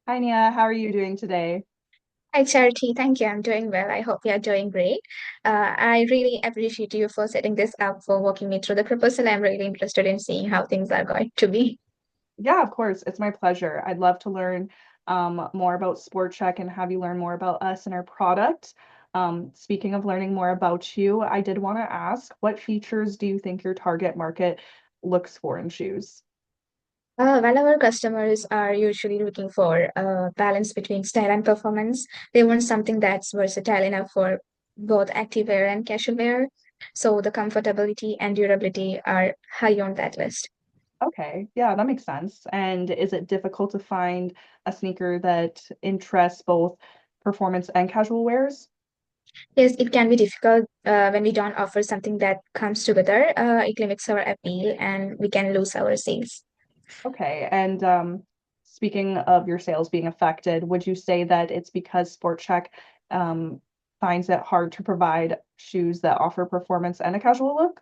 Hi, Nia. How are you doing today? Hi, Charity. Thank you. I'm doing well. I hope you are doing great. I really appreciate you for setting this up, for walking me through the proposal. I'm really interested in seeing how things are going to be. Yeah, of course. It's my pleasure. I'd love to learn more about Sport Check and have you learn more about us and our product. Speaking of learning more about you, I did want to ask, what features do you think your target market looks for in shoes? While our customers are usually looking for a balance between style and performance, they want something that's versatile enough for both active wear and casual wear. So the comfortability and durability are high on that list. Okay, yeah, that makes sense. And is it difficult to find a sneaker that interests both performance and casual wears? Yes, it can be difficult when we don't offer something that comes together. It limits our appeal and we can lose our sales. Okay. And speaking of your sales being affected, would you say that it's because Sport Check um, finds it hard to provide shoes that offer performance and a casual look?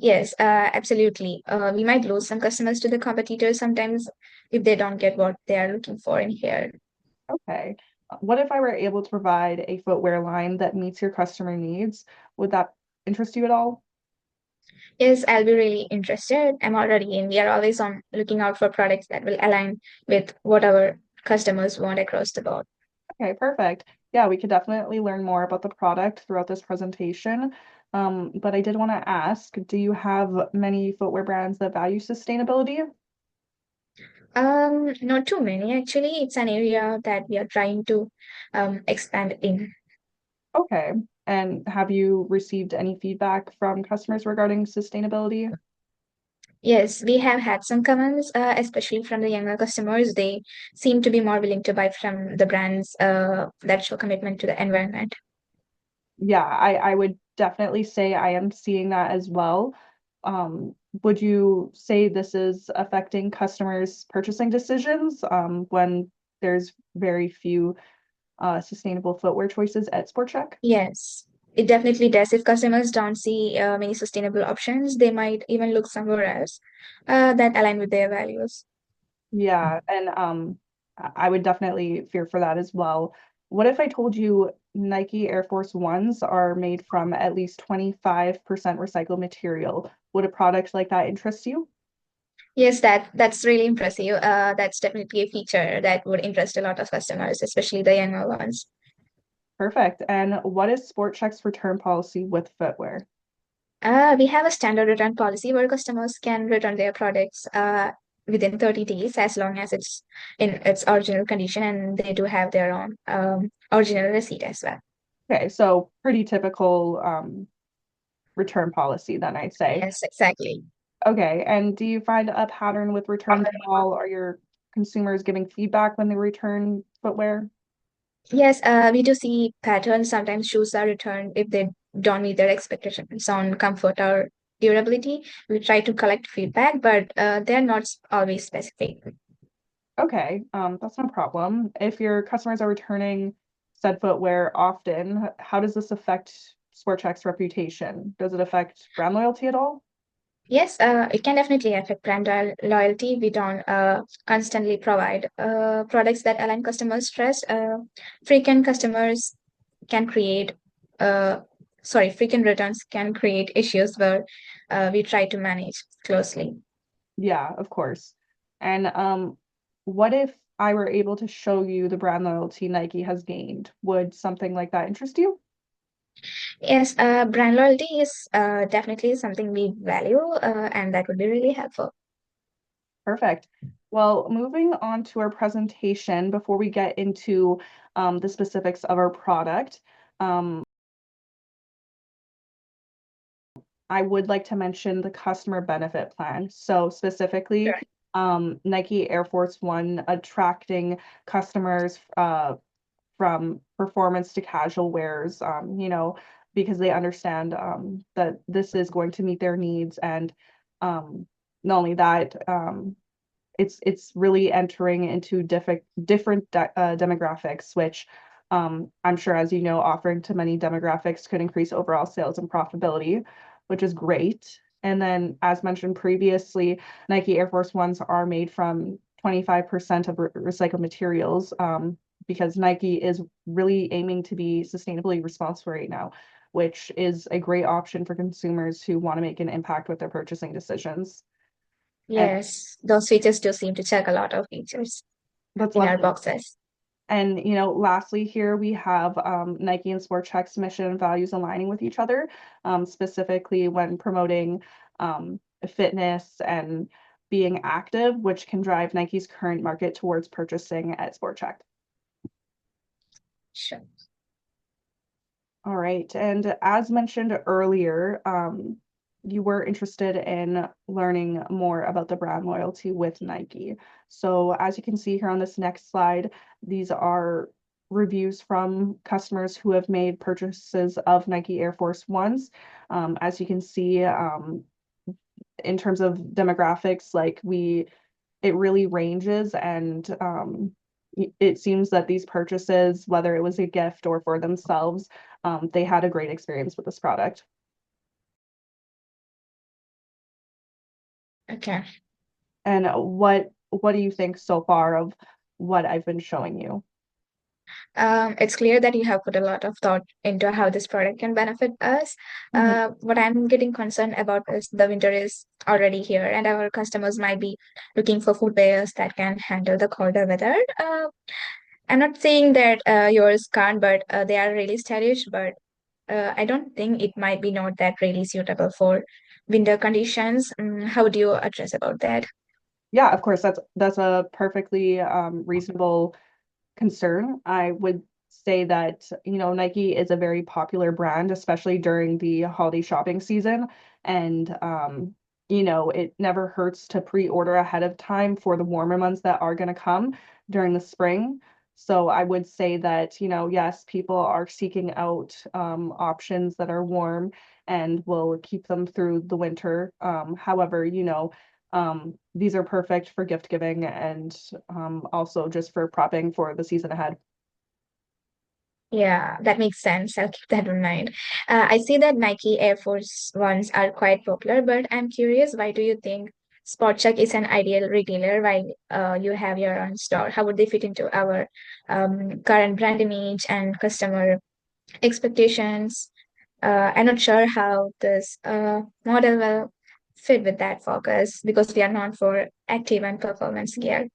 Yes, absolutely. We might lose some customers to the competitors sometimes if they don't get what they are looking for in here. Okay. What if I were able to provide a footwear line that meets your customer needs? Would that interest you at all? Yes, I'll be really interested. I'm already in. We are always on looking out for products that will align with what our customers want across the board. Okay, perfect. Yeah, we could definitely learn more about the product throughout this presentation. But I did want to ask, do you have many footwear brands that value sustainability? Not too many actually. It's an area that we are trying to expand in. Okay. And have you received any feedback from customers regarding sustainability? Yes, we have had some comments, especially from the younger customers. They seem to be more willing to buy from the brands that show commitment to the environment. Yeah, I would definitely say I am seeing that as well. Would you say this is affecting customers' purchasing decisions, when there's very few sustainable footwear choices at Sport Check? Yes, it definitely does. If customers don't see many sustainable options, they might even look somewhere else that align with their values. Yeah, and I would definitely fear for that as well. What if I told you Nike Air Force Ones are made from at least 25% recycled material? Would a product like that interest you? Yes, that's really impressive. That's definitely a feature that would interest a lot of customers, especially the younger ones. Perfect. And what is Sport Check's return policy with footwear? We have a standard return policy where customers can return their products within 30 days as long as it's in its original condition and they do have their own original receipt as well. Okay, so pretty typical return policy then I'd say. Yes, exactly. Okay, and do you find a pattern with returns at all? Are your consumers giving feedback when they return footwear? Yes, we do see patterns. Sometimes shoes are returned if they don't meet their expectations on comfort or durability. We try to collect feedback, but they're not always specific. Okay, that's no problem. If your customers are returning said footwear often, how does this affect SportCheck's reputation? Does it affect brand loyalty at all? Yes, it can definitely affect brand loyalty. We don't constantly provide products that align customers' trust. Frequent customers can create, uh, frequent returns can create issues where we try to manage closely. Yeah, of course. And what if I were able to show you the brand loyalty Nike has gained? Would something like that interest you? Yes, brand loyalty is definitely something we value, and that would be really helpful. Perfect. Well, moving on to our presentation before we get into the specifics of our product, um, I would like to mention the customer benefit plan. So specifically, Sure. Nike Air Force One attracting customers from performance to casual wears, because they understand that this is going to meet their needs. And not only that, it's really entering into different demographics, which I'm sure, as you know, offering to many demographics could increase overall sales and profitability, which is great. And then, as mentioned previously, Nike Air Force Ones are made from 25% of recycled materials, because Nike is really aiming to be sustainably responsible right now, which is a great option for consumers who want to make an impact with their purchasing decisions. And Yes, those features do seem to check a lot of features that's in our lovely. boxes. And lastly, here we have Nike and Sport Chek's mission and values aligning with each other, specifically when promoting fitness and being active, which can drive Nike's current market towards purchasing at Sport Chek. Sure. All right. And as mentioned earlier, you were interested in learning more about the brand loyalty with Nike. So as you can see here on this next slide, these are reviews from customers who have made purchases of Nike Air Force Ones. As you can see, in terms of demographics, it really ranges, and it seems that these purchases, whether it was a gift or for themselves, they had a great experience with this product. Okay. And what do you think so far of what I've been showing you? It's clear that you have put a lot of thought into how this product can benefit us. Mhm. What I'm getting concerned about is the winter is already here, and our customers might be looking for footwears that can handle the colder weather. I'm not saying that yours can't, but they are really stylish, but I don't think it might be not that really suitable for winter conditions. How do you address about that? Yeah, of course, that's a perfectly reasonable concern. I would say that, Nike is a very popular brand, especially during the holiday shopping season. And, it never hurts to pre-order ahead of time for the warmer months that are going to come during the spring. So I would say that, yes, people are seeking out options that are warm and will keep them through the winter. However, these are perfect for gift giving and also just for prepping for the season ahead. Yeah, that makes sense. I'll keep that in mind. I see that Nike Air Force Ones are quite popular, but I'm curious, why do you think Sport Check is an ideal retailer while you have your own store? How would they fit into our current brand image and customer expectations? I'm not sure how this model will fit with that focus because we are known for active and performance gear.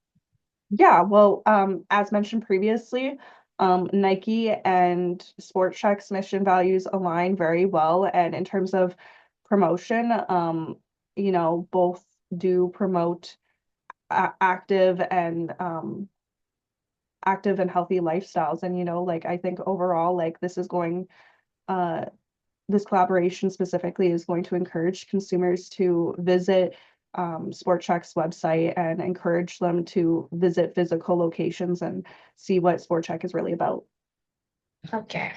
Yeah, well, as mentioned previously, Nike and Sport Chek's mission values align very well. And in terms of promotion, both do promote active and healthy lifestyles. And, I think overall, this is going uh this collaboration specifically is going to encourage consumers to visit Sport Chek's website and encourage them to visit physical locations and see what Sport Chek is really about. Okay.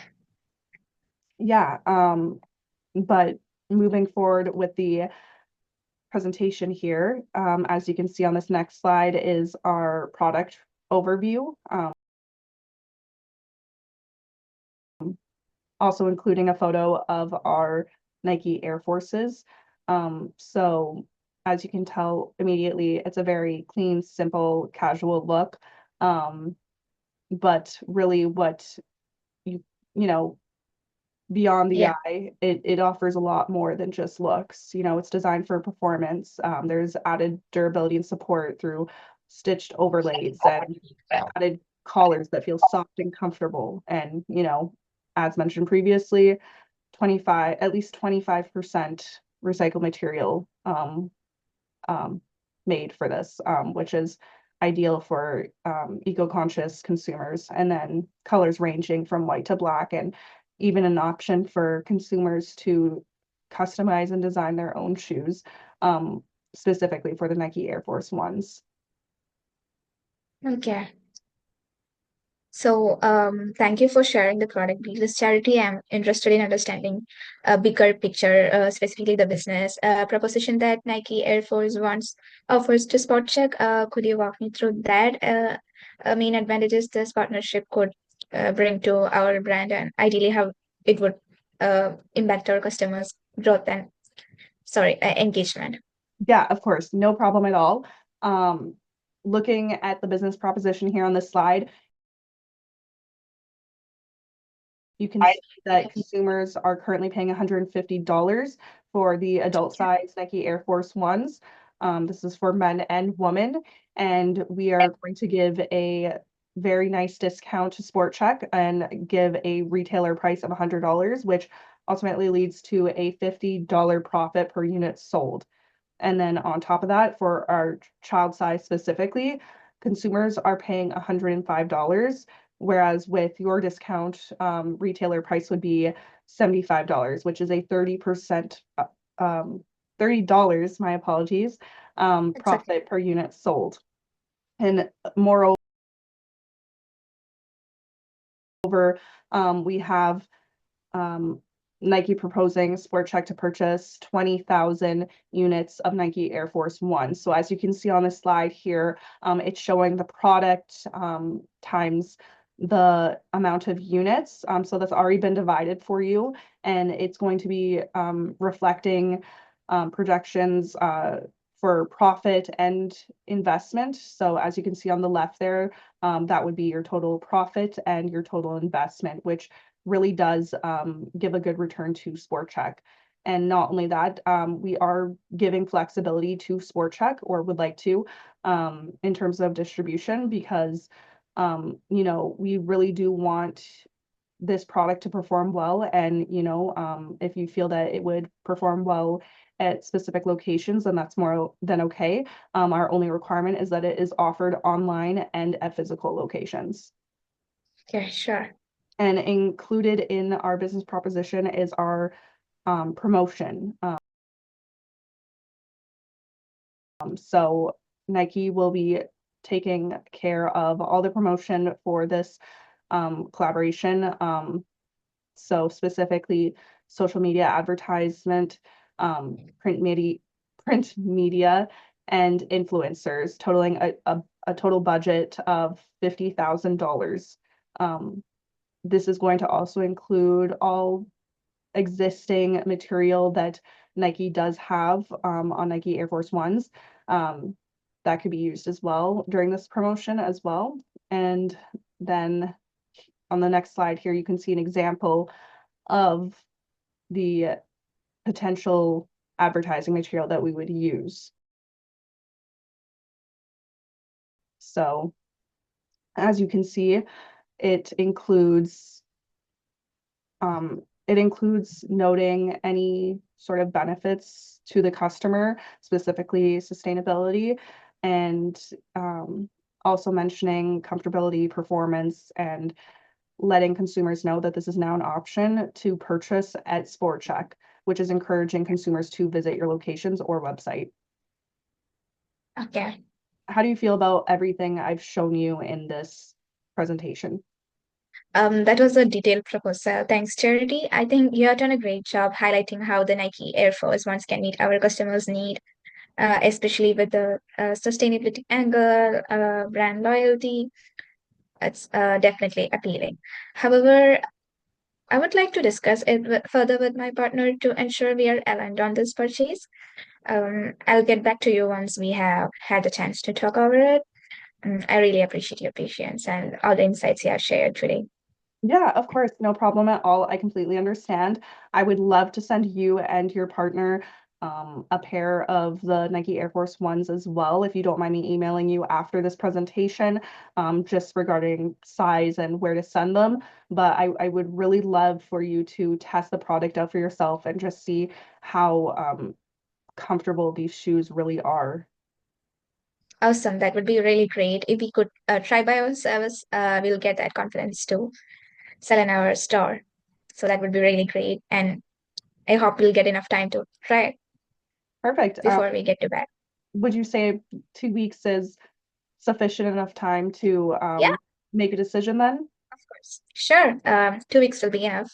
Yeah, but moving forward with the presentation here, as you can see on this next slide is our product overview, also including a photo of our Nike Air Forces. So as you can tell immediately, it's a very clean, simple, casual look. Um, but really what you, you know, beyond the Yeah. eye, it offers a lot more than just looks. It's designed for performance. There's added durability and support through stitched overlays and added collars that feel soft and comfortable. And, as mentioned previously, at least 25% recycled material um, made for this, which is ideal for eco-conscious consumers. And then colors ranging from white to black, and even an option for consumers to customize and design their own shoes, specifically for the Nike Air Force Ones. Okay. So, thank you for sharing the product details, Charity. I'm interested in understanding a bigger picture, specifically the business proposition that Nike Air Force Ones offers to Spot Check. Could you walk me through that? Main advantages this partnership could bring to our brand, and ideally how it would impact our customers' growth and engagement. Yeah, of course, no problem at all. Um, looking at the business proposition here on this slide, you can see that consumers are currently paying $150 for the adult size Nike Air Force Ones. This is for men and women, and we are going to give a very nice discount to Sport Check and give a retailer price of $100, which ultimately leads to a $50 profit per unit sold. And then on top of that, for our child size specifically, consumers are paying $105, whereas with your discount, retailer price would be $75, which is a 30%, $30, my apologies, It's okay. profit per unit sold. And moreover, we have um, Nike proposing Sport Check to purchase 20,000 units of Nike Air Force One. So as you can see on the slide here, it's showing the product times the amount of units. So that's already been divided for you, and it's going to be reflecting projections for profit and investment. So as you can see on the left there, that would be your total profit and your total investment, which really does give a good return to Sport Check. And not only that, we are giving flexibility to Sport Check, or would like to, in terms of distribution, because we really do want this product to perform well. And if you feel that it would perform well at specific locations, then that's more than okay. Our only requirement is that it is offered online and at physical locations. Okay, sure. And included in our business proposition is our promotion. So Nike will be taking care of all the promotion for this collaboration. So specifically social media advertisement, print media, and influencers, totaling a total budget of $50,000. This is going to also include all existing material that Nike does have on Nike Air Force Ones. That could be used as well during this promotion as well. And then on the next slide here, you can see an example of the potential advertising material that we would use. So as you can see, it includes noting any sort of benefits to the customer, specifically sustainability, and also mentioning comfortability, performance, and letting consumers know that this is now an option to purchase at Sport Check, which is encouraging consumers to visit your locations or website. Okay. How do you feel about everything I've shown you in this presentation? That was a detailed proposal. Thanks, Charity. I think you have done a great job highlighting how the Nike Air Force Ones can meet our customers' need, especially with the sustainability angle, brand loyalty. It's definitely appealing. However, I would like to discuss it further with my partner to ensure we are aligned on this purchase. I'll get back to you once we have had the chance to talk over it. I really appreciate your patience and all the insights you have shared today. Yeah, of course, no problem at all. I completely understand. I would love to send you and your partner a pair of the Nike Air Force Ones as well, if you don't mind me emailing you after this presentation, just regarding size and where to send them. But I would really love for you to test the product out for yourself and just see how comfortable these shoes really are. Awesome. That would be really great. If we could try by ourselves, we'll get that confidence to sell in our store. So that would be really great. And I hope we'll get enough time to try it Perfect. before we get to bed. Would you say 2 weeks is sufficient enough time to Yeah, make a decision then? of course. Sure. 2 weeks will be enough.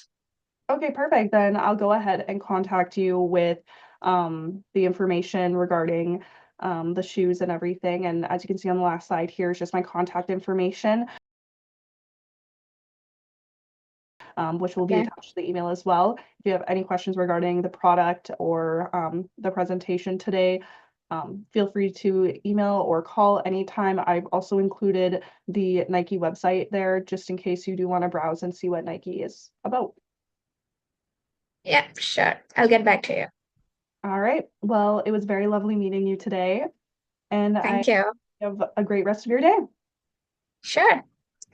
Okay, perfect. Then I'll go ahead and contact you with the information regarding the shoes and everything. And as you can see on the last slide here is just my contact information, which will be Okay. attached to the email as well. If you have any questions regarding the product or the presentation today, feel free to email or call anytime. I've also included the Nike website there just in case you do want to browse and see what Nike is about. Yeah, sure. I'll get back to you. All right. Well, it was very lovely meeting you today, and I Thank you. have a great rest of your day. Sure.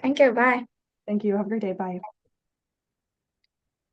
Thank you. Bye. Thank you. Have a great day. Bye.